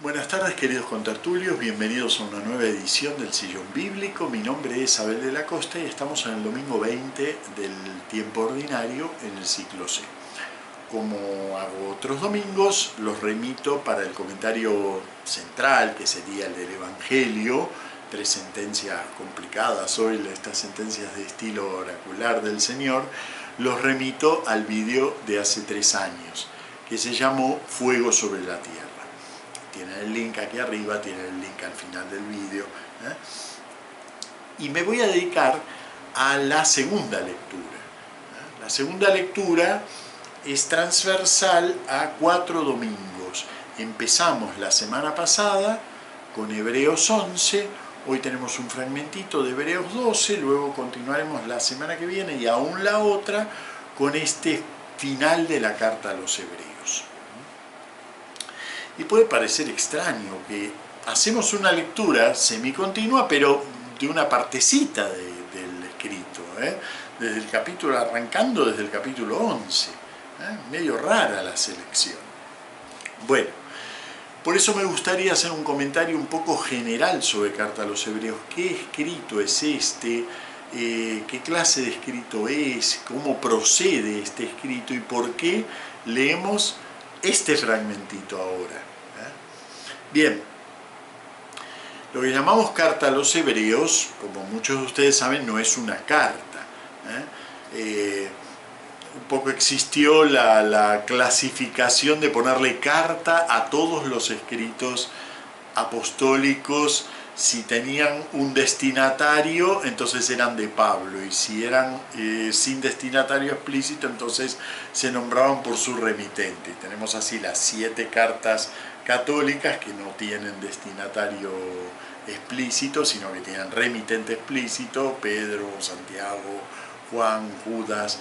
Buenas tardes, queridos contertulios, bienvenidos a una nueva edición del Sillón Bíblico. Mi nombre es Abel de la Costa y estamos en el domingo 20 del tiempo ordinario en el ciclo C. Como hago otros domingos, los remito para el comentario central, que sería el del Evangelio, 3 sentencias complicadas hoy, estas sentencias de estilo oracular del Señor, los remito al vídeo de hace 3 años, que se llamó Fuego sobre la Tierra. Tienen el link aquí arriba, tienen el link al final del vídeo. Y me voy a dedicar a la segunda lectura. La segunda lectura es transversal a 4 domingos. Empezamos la semana pasada con Hebreos 11, hoy tenemos un fragmentito de Hebreos 12, luego continuaremos la semana que viene y aún la otra con este final de la carta a los Hebreos. Y puede parecer extraño que hacemos una lectura semicontinua, pero de una partecita del escrito, desde el capítulo, arrancando desde el capítulo 11. Medio rara la selección. Bueno, por eso me gustaría hacer un comentario un poco general sobre Carta a los Hebreos. ¿Qué escrito es este? ¿Qué clase de escrito es? ¿Cómo procede este escrito? ¿Y por qué leemos este fragmentito ahora? Bien, lo que llamamos Carta a los Hebreos, como muchos de ustedes saben, no es una carta. Un poco existió la clasificación de ponerle carta a todos los escritos apostólicos. Si tenían un destinatario, entonces eran de Pablo, y si eran sin destinatario explícito, entonces se nombraban por su remitente. Y tenemos así las 7 cartas católicas que no tienen destinatario explícito, sino que tienen remitente explícito: Pedro, Santiago, Juan, Judas,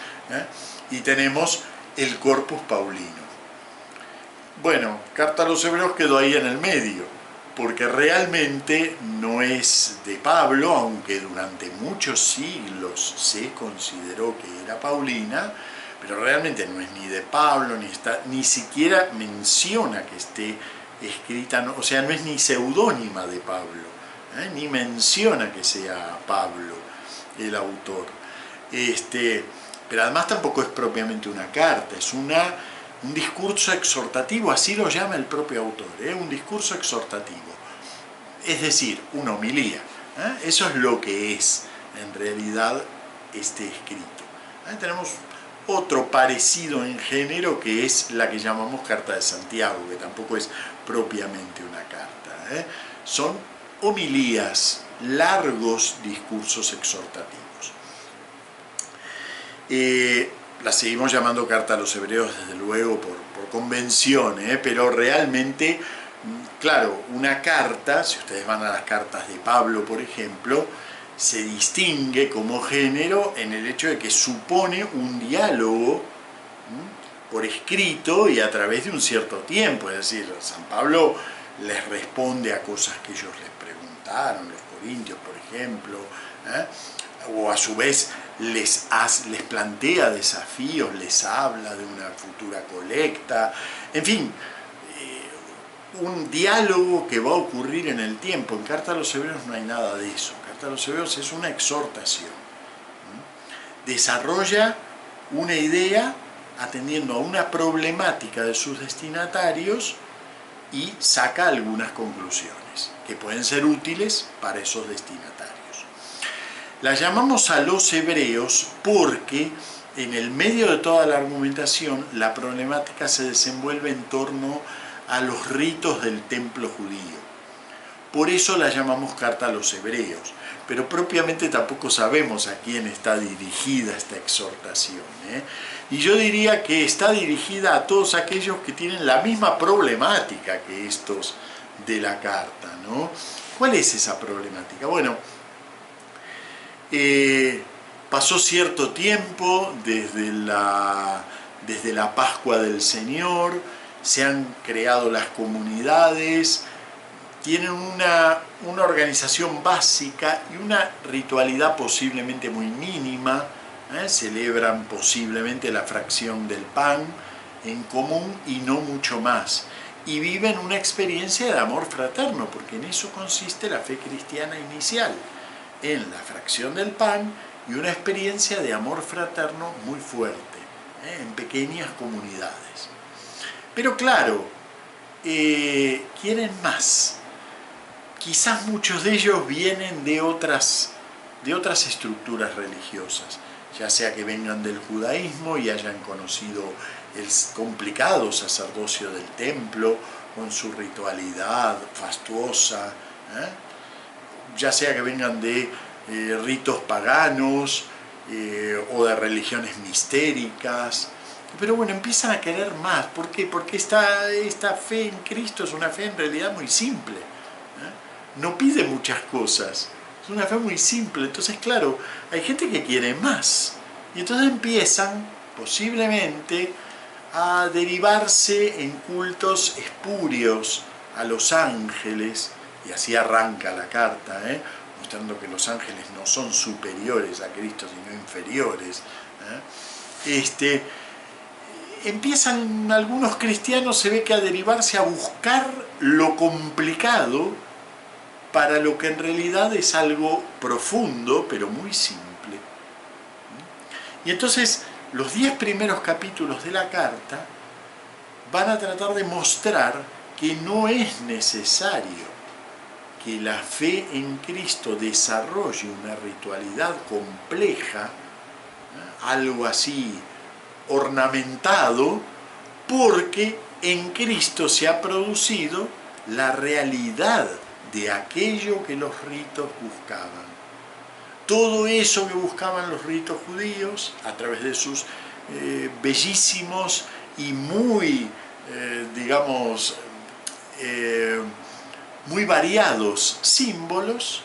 y tenemos el Corpus Paulino. Bueno, Carta a los Hebreos quedó ahí en el medio, porque realmente no es de Pablo, aunque durante muchos siglos se consideró que era paulina, pero realmente no es ni de Pablo, ni siquiera menciona que esté escrita, o sea, no es ni seudónima de Pablo, ni menciona que sea Pablo el autor. Pero además tampoco es propiamente una carta, es un discurso exhortativo, así lo llama el propio autor, un discurso exhortativo, es decir, una homilía. Eso es lo que es en realidad este escrito. Tenemos otro parecido en género, que es la que llamamos Carta de Santiago, que tampoco es propiamente una carta. Son homilías, largos discursos exhortativos. La seguimos llamando Carta a los Hebreos, desde luego, por convención, pero realmente, claro, una carta, si ustedes van a las cartas de Pablo, por ejemplo, se distingue como género en el hecho de que supone un diálogo por escrito y a través de un cierto tiempo. Es decir, San Pablo les responde a cosas que ellos les preguntaron, los corintios, por ejemplo, o a su vez les plantea desafíos, les habla de una futura colecta, en fin, un diálogo que va a ocurrir en el tiempo. En Carta a los Hebreos no hay nada de eso. Carta a los Hebreos es una exhortación. Desarrolla una idea atendiendo a una problemática de sus destinatarios y saca algunas conclusiones que pueden ser útiles para esos destinatarios. La llamamos a los Hebreos porque en el medio de toda la argumentación la problemática se desenvuelve en torno a los ritos del templo judío. Por eso la llamamos Carta a los Hebreos, pero propiamente tampoco sabemos a quién está dirigida esta exhortación. Y yo diría que está dirigida a todos aquellos que tienen la misma problemática que estos de la carta, ¿no? ¿Cuál es esa problemática? Bueno, pasó cierto tiempo desde la Pascua del Señor, se han creado las comunidades, tienen una organización básica y una ritualidad posiblemente muy mínima, celebran posiblemente la fracción del pan en común y no mucho más. y viven una experiencia de amor fraterno, porque en eso consiste la fe cristiana inicial, en la fracción del pan y una experiencia de amor fraterno muy fuerte, en pequeñas comunidades. Pero claro, quieren más. Quizás muchos de ellos vienen de otras estructuras religiosas, ya sea que vengan del judaísmo y hayan conocido el complicado sacerdocio del templo con su ritualidad fastuosa, ya sea que vengan de ritos paganos o de religiones mistéricas, pero bueno, empiezan a querer más. ¿Por qué? Porque esta fe en Cristo es una fe en realidad muy simple, no pide muchas cosas, es una fe muy simple. Entonces claro, hay gente que quiere más, y entonces empiezan posiblemente a derivarse en cultos espurios a los ángeles, y así arranca la carta, mostrando que los ángeles no son superiores a Cristo, sino inferiores. Empiezan algunos cristianos, se ve que a derivarse a buscar lo complicado para lo que en realidad es algo profundo, pero muy simple. Y entonces los 10 primeros capítulos de la carta van a tratar de mostrar que no es necesario que la fe en Cristo desarrolle una ritualidad compleja, algo así ornamentado, porque en Cristo se ha producido la realidad de aquello que los ritos buscaban. Todo eso que buscaban los ritos judíos a través de sus bellísimos y muy, muy variados símbolos,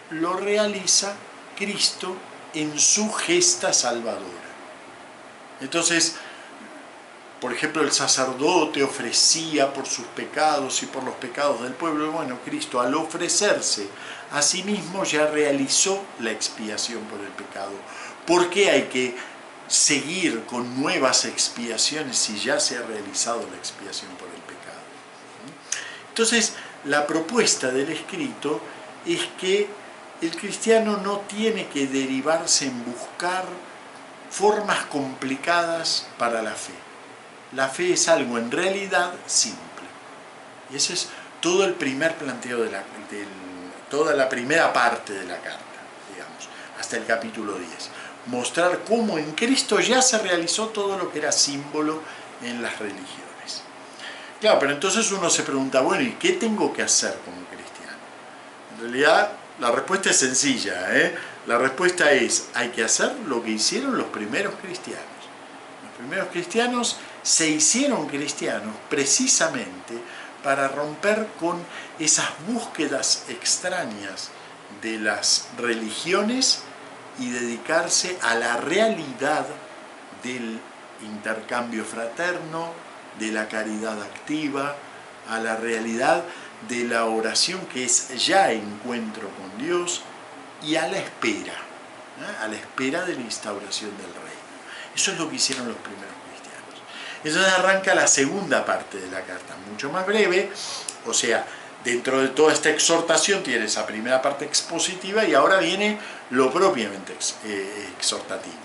lo realiza Cristo en su gesta salvadora. Entonces, por ejemplo, el sacerdote ofrecía por sus pecados y por los pecados del pueblo. Bueno, Cristo al ofrecerse a sí mismo ya realizó la expiación por el pecado. ¿Por qué hay que seguir con nuevas expiaciones si ya se ha realizado la expiación por el pecado? Entonces, la propuesta del escrito es que el cristiano no tiene que derivarse en buscar formas complicadas para la fe. La fe es algo en realidad simple. Y ese es todo el primer planteo toda la primera parte de la carta, digamos, hasta el capítulo 10. Mostrar cómo en Cristo ya se realizó todo lo que era símbolo en las religiones. Claro, pero entonces uno se pregunta, bueno, ¿y qué tengo que hacer como cristiano? En realidad, la respuesta es sencilla, La respuesta es, hay que hacer lo que hicieron los primeros cristianos. Los primeros cristianos se hicieron cristianos precisamente para romper con esas búsquedas extrañas de las religiones y dedicarse a la realidad del intercambio fraterno, de la caridad activa, a la realidad de la oración que es ya encuentro con Dios, y a la espera de la instauración del reino. Eso es lo que hicieron los primeros cristianos. Entonces arranca la segunda parte de la carta, mucho más breve, o sea, dentro de toda esta exhortación tiene esa primera parte expositiva y ahora viene lo propiamente exhortativo,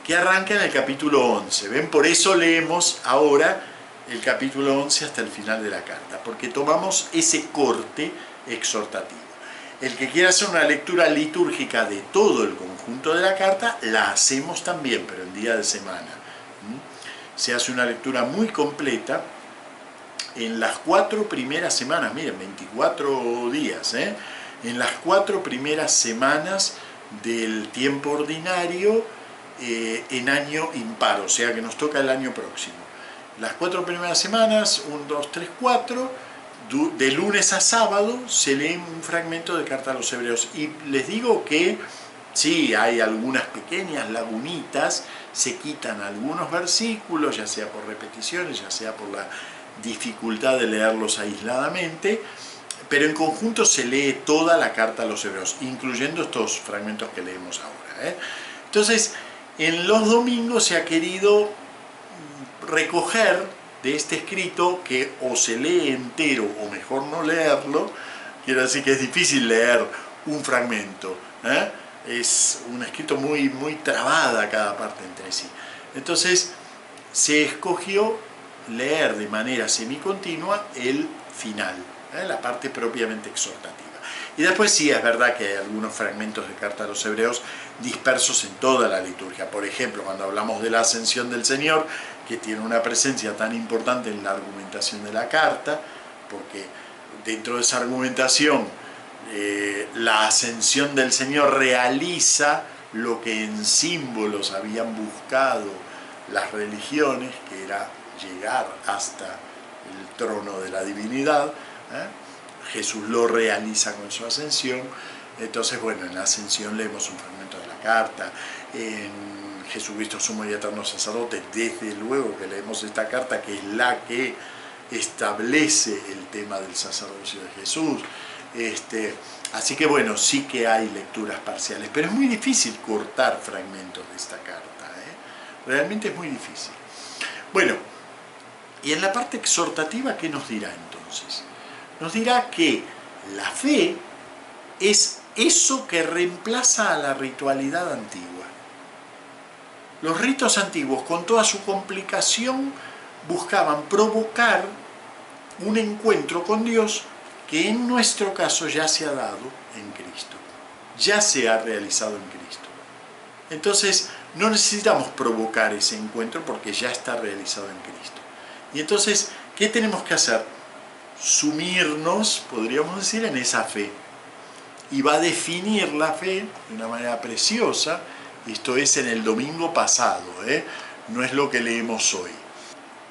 que arranca en el capítulo 11. ¿Ven? Por eso leemos ahora el capítulo 11 hasta el final de la carta, porque tomamos ese corte exhortativo. El que quiera hacer una lectura litúrgica de todo el conjunto de la carta, la hacemos también, pero en día de semana. Se hace una lectura muy completa en las 4 primeras semanas, miren, 24 días, en las 4 primeras semanas del tiempo ordinario en año impar, o sea que nos toca el año próximo. Las 4 primeras semanas, 1, 2, 3, 4, de lunes a sábado se lee un fragmento de Carta a los Hebreos, y les digo que sí, hay algunas pequeñas lagunitas, se quitan algunos versículos, ya sea por repeticiones, ya sea por la dificultad de leerlos aisladamente, pero en conjunto se lee toda la Carta a los Hebreos, incluyendo estos fragmentos que leemos ahora. Entonces, en los domingos se ha querido recoger de este escrito que o se lee entero o mejor no leerlo. Quiero decir que es difícil leer un fragmento, ¿eh? Es un escrito muy trabada cada parte entre sí. Entonces se escogió leer de manera semicontinua el final, la parte propiamente exhortativa. Y después sí es verdad que hay algunos fragmentos de Carta a los Hebreos dispersos en toda la liturgia. Por ejemplo, cuando hablamos de la ascensión del Señor, que tiene una presencia tan importante en la argumentación de la carta, porque dentro de esa argumentación la ascensión del Señor realiza lo que en símbolos habían buscado las religiones, que era llegar hasta el trono de la divinidad. Jesús lo realiza con su ascensión. Entonces, bueno, en la ascensión leemos un fragmento de la carta, en Jesucristo sumo y eterno sacerdote, desde luego que leemos esta carta, que es la que establece el tema del sacerdocio de Jesús. Así que bueno, sí que hay lecturas parciales, pero es muy difícil cortar fragmentos de esta carta, realmente es muy difícil. Bueno, y en la parte exhortativa, ¿qué nos dirá entonces? Nos dirá que la fe es eso que reemplaza a la ritualidad antigua. Los ritos antiguos, con toda su complicación, buscaban provocar un encuentro con Dios que en nuestro caso ya se ha dado en Cristo, ya se ha realizado en Cristo. Entonces no necesitamos provocar ese encuentro porque ya está realizado en Cristo. Y entonces, ¿qué tenemos que hacer? Sumirnos, podríamos decir, en esa fe. Y va a definir la fe de una manera preciosa. Esto es en el domingo pasado, no es lo que leemos hoy.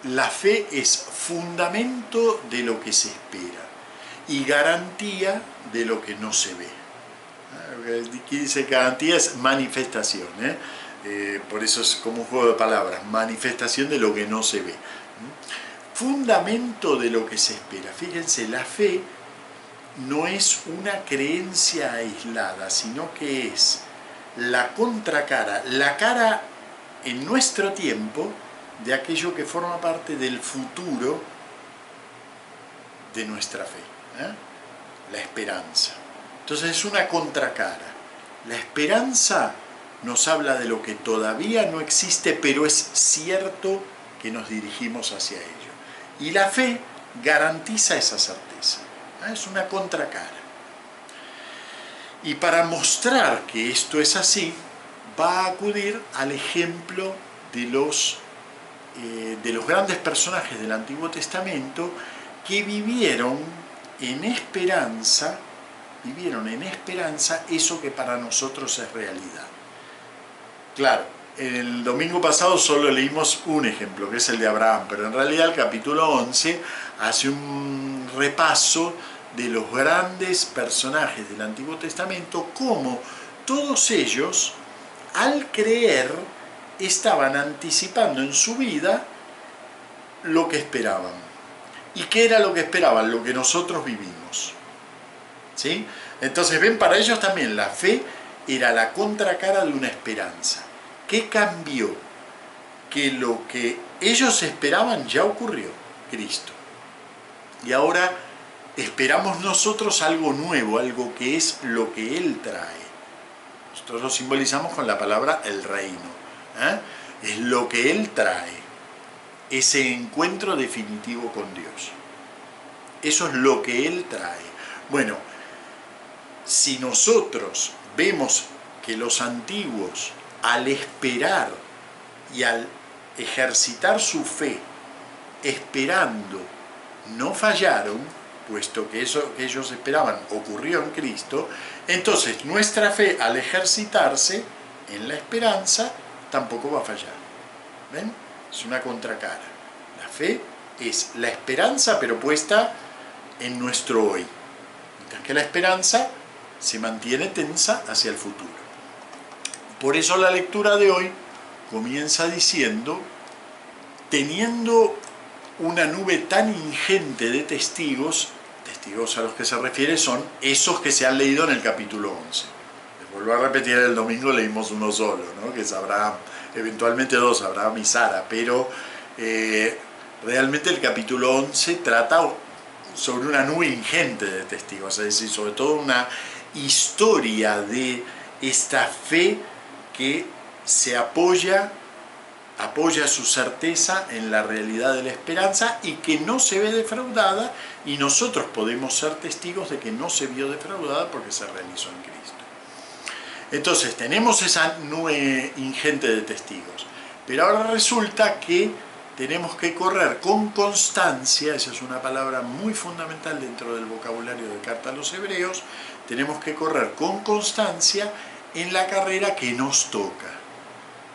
La fe es fundamento de lo que se espera y garantía de lo que no se ve. Aquí dice garantía es manifestación, por eso es como un juego de palabras, manifestación de lo que no se ve. Fundamento de lo que se espera. Fíjense, la fe no es una creencia aislada, sino que es la contracara, la cara en nuestro tiempo de aquello que forma parte del futuro de nuestra fe, la esperanza. Entonces es una contracara. La esperanza nos habla de lo que todavía no existe, pero es cierto que nos dirigimos hacia ello. Y la fe garantiza esa certeza, es una contracara. Y para mostrar que esto es así, va a acudir al ejemplo de los grandes personajes del Antiguo Testamento que vivieron en esperanza eso que para nosotros es realidad. Claro, el domingo pasado solo leímos un ejemplo, que es el de Abraham, pero en realidad el capítulo 11 hace un repaso de los grandes personajes del Antiguo Testamento, como todos ellos, al creer, estaban anticipando en su vida lo que esperaban. ¿Y qué era lo que esperaban? Lo que nosotros vivimos. ¿Sí? Entonces, ven, para ellos también la fe era la contracara de una esperanza. ¿Qué cambió? Que lo que ellos esperaban ya ocurrió, Cristo. Y ahora esperamos nosotros algo nuevo, algo que es lo que Él trae. Nosotros lo simbolizamos con la palabra el reino. Es lo que Él trae, ese encuentro definitivo con Dios. Eso es lo que Él trae. Bueno, si nosotros vemos que los antiguos, al esperar y al ejercitar su fe, esperando, no fallaron, puesto que eso que ellos esperaban ocurrió en Cristo, entonces nuestra fe, al ejercitarse en la esperanza, tampoco va a fallar. ¿Ven? Es una contracara. La fe es la esperanza, pero puesta en nuestro hoy. Mientras que la esperanza se mantiene tensa hacia el futuro. Por eso la lectura de hoy comienza diciendo, teniendo una nube tan ingente de testigos a los que se refiere son esos que se han leído en el capítulo 11. Les vuelvo a repetir, el domingo leímos uno solo, ¿no? Que es Abraham, eventualmente dos, Abraham y Sara, pero realmente el capítulo 11 trata sobre una nube ingente de testigos, es decir, sobre todo una historia de esta fe que se apoya su certeza en la realidad de la esperanza y que no se ve defraudada, y nosotros podemos ser testigos de que no se vio defraudada porque se realizó en Cristo. Entonces tenemos esa nube ingente de testigos, pero ahora resulta que tenemos que correr con constancia, esa es una palabra muy fundamental dentro del vocabulario de Carta a los Hebreos, tenemos que correr con constancia en la carrera que nos toca,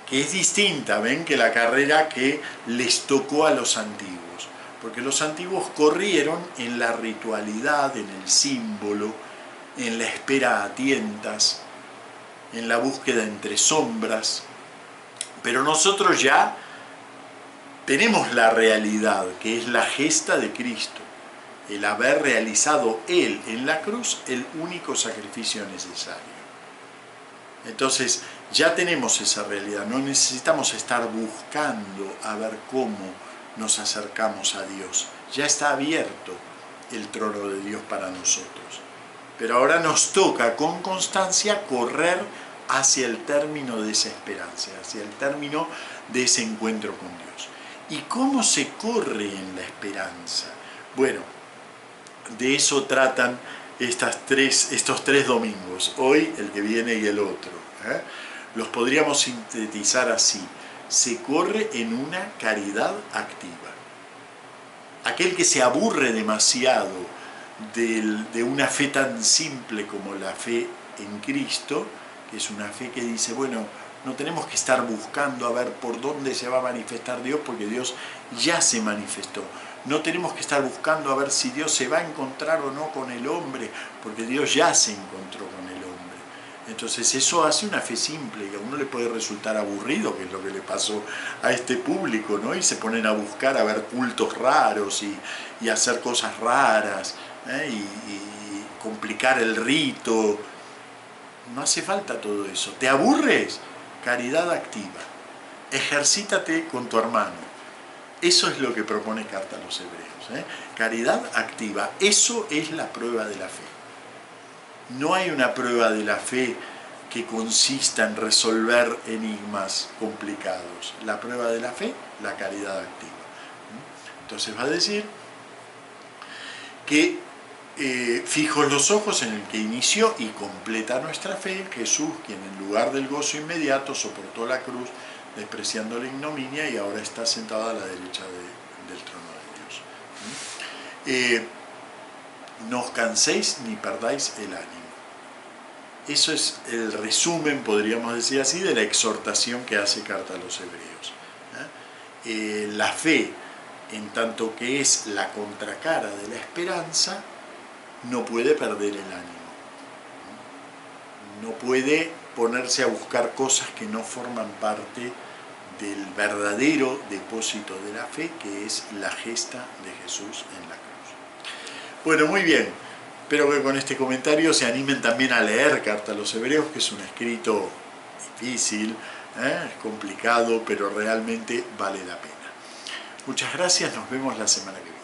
que es distinta, ven, que la carrera que les tocó a los antiguos, porque los antiguos corrieron en la ritualidad, en el símbolo, en la espera a tientas, en la búsqueda entre sombras, pero nosotros ya tenemos la realidad, que es la gesta de Cristo, el haber realizado Él en la cruz el único sacrificio necesario. Entonces ya tenemos esa realidad, no necesitamos estar buscando a ver cómo nos acercamos a Dios. Ya está abierto el trono de Dios para nosotros. Pero ahora nos toca con constancia correr hacia el término de esa esperanza, hacia el término de ese encuentro con Dios. ¿Y cómo se corre en la esperanza? Bueno, de eso tratan estos tres domingos, hoy, el que viene y el otro. Los podríamos sintetizar así: se corre en una caridad activa. Aquel que se aburre demasiado de una fe tan simple como la fe en Cristo, que es una fe que dice, bueno, no tenemos que estar buscando a ver por dónde se va a manifestar Dios, porque Dios ya se manifestó. No tenemos que estar buscando a ver si Dios se va a encontrar o no con el hombre, porque Dios ya se encontró con el hombre. Entonces eso hace una fe simple, y a uno le puede resultar aburrido, que es lo que le pasó a este público, ¿no? Y se ponen a buscar a ver cultos raros y hacer cosas raras, y complicar el rito. No hace falta todo eso. ¿Te aburres? Caridad activa. Ejercítate con tu hermano. Eso es lo que propone Carta a los Hebreos. Caridad activa. Eso es la prueba de la fe. No hay una prueba de la fe que consista en resolver enigmas complicados. La prueba de la fe, la caridad activa. Entonces va a decir que fijos los ojos en el que inició y completa nuestra fe, Jesús, quien en lugar del gozo inmediato soportó la cruz, despreciando la ignominia, y ahora está sentado a la derecha del trono de Dios. No os canséis ni perdáis el ánimo. Eso es el resumen, podríamos decir así, de la exhortación que hace Carta a los Hebreos. La fe, en tanto que es la contracara de la esperanza, no puede perder el ánimo. No puede ponerse a buscar cosas que no forman parte del verdadero depósito de la fe, que es la gesta de Jesús en la cruz. Bueno, muy bien. Espero que con este comentario se animen también a leer Carta a los Hebreos, que es un escrito difícil, es complicado, pero realmente vale la pena. Muchas gracias, nos vemos la semana que viene.